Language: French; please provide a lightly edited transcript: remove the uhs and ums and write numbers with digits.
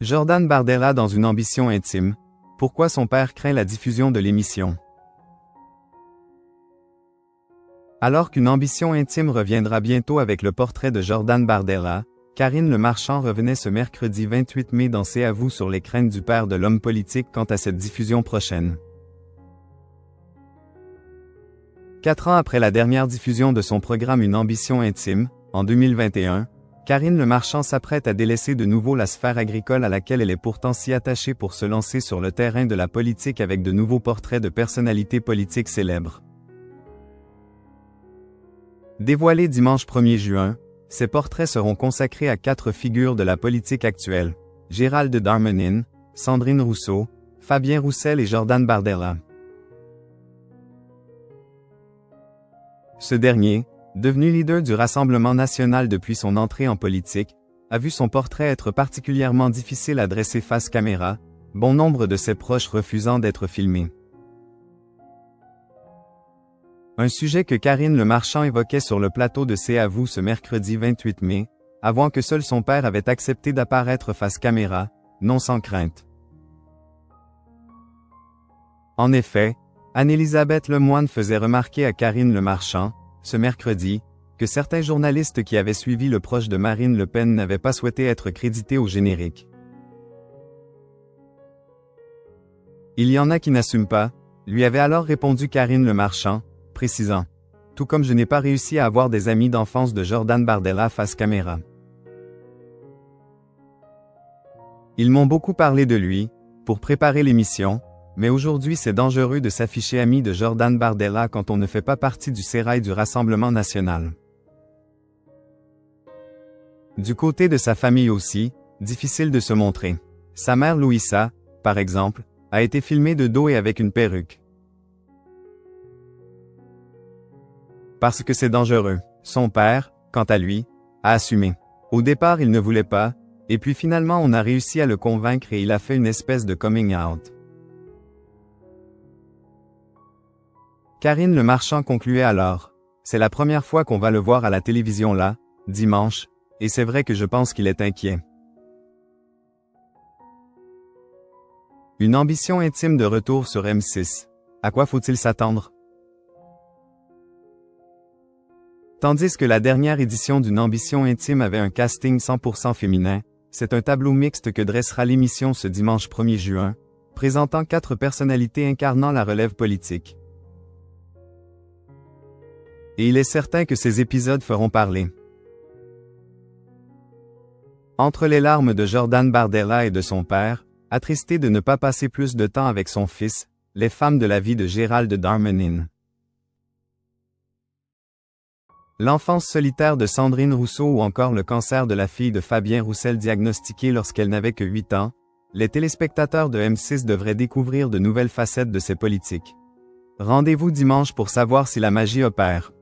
Jordan Bardella dans une ambition intime. Pourquoi son père craint la diffusion de l'émission? Alors qu'une ambition intime reviendra bientôt avec le portrait de Jordan Bardella, Karine Le Marchand revenait ce mercredi 28 mai dans C'est à vous sur les craintes du père de l'homme politique quant à cette diffusion prochaine. 4 ans après la dernière diffusion de son programme Une ambition intime, en 2021, Karine Le Marchand s'apprête à délaisser de nouveau la sphère agricole à laquelle elle est pourtant si attachée pour se lancer sur le terrain de la politique avec de nouveaux portraits de personnalités politiques célèbres. Dévoilés dimanche 1er juin, ces portraits seront consacrés à 4 figures de la politique actuelle: Gérald Darmanin, Sandrine Rousseau, Fabien Roussel et Jordan Bardella. Ce dernier, devenu leader du Rassemblement national depuis son entrée en politique, a vu son portrait être particulièrement difficile à dresser face caméra, bon nombre de ses proches refusant d'être filmés. Un sujet que Karine Le Marchand évoquait sur le plateau de C'est à vous ce mercredi 28 mai, avant que seul son père avait accepté d'apparaître face caméra, non sans crainte. En effet, Anne-Élisabeth Lemoine faisait remarquer à Karine Le Marchand, ce mercredi, que certains journalistes qui avaient suivi le proche de Marine Le Pen n'avaient pas souhaité être crédités au générique. Il y en a qui n'assument pas, lui avait alors répondu Karine Le Marchand, précisant: « Tout comme je n'ai pas réussi à avoir des amis d'enfance de Jordan Bardella face caméra. Ils m'ont beaucoup parlé de lui, pour préparer l'émission, mais aujourd'hui c'est dangereux de s'afficher ami de Jordan Bardella quand on ne fait pas partie du sérail du Rassemblement national. » Du côté de sa famille aussi, difficile de se montrer. Sa mère Louisa, par exemple, a été filmée de dos et avec une perruque. Parce que c'est dangereux. Son père, quant à lui, a assumé. Au départ il ne voulait pas, et puis finalement on a réussi à le convaincre et il a fait une espèce de coming out. Karine Le Marchand concluait alors: « C'est la première fois qu'on va le voir à la télévision là, dimanche, et c'est vrai que je pense qu'il est inquiet. » Une ambition intime de retour sur M6. À quoi faut-il s'attendre? Tandis que la dernière édition d'une ambition intime avait un casting 100% féminin, c'est un tableau mixte que dressera l'émission ce dimanche 1er juin, présentant 4 personnalités incarnant la relève politique. Et il est certain que ces épisodes feront parler. Entre les larmes de Jordan Bardella et de son père, attristé de ne pas passer plus de temps avec son fils, les femmes de la vie de Gérald Darmanin. L'enfance solitaire de Sandrine Rousseau ou encore le cancer de la fille de Fabien Roussel diagnostiqué lorsqu'elle n'avait que 8 ans, les téléspectateurs de M6 devraient découvrir de nouvelles facettes de ces politiques. Rendez-vous dimanche pour savoir si la magie opère.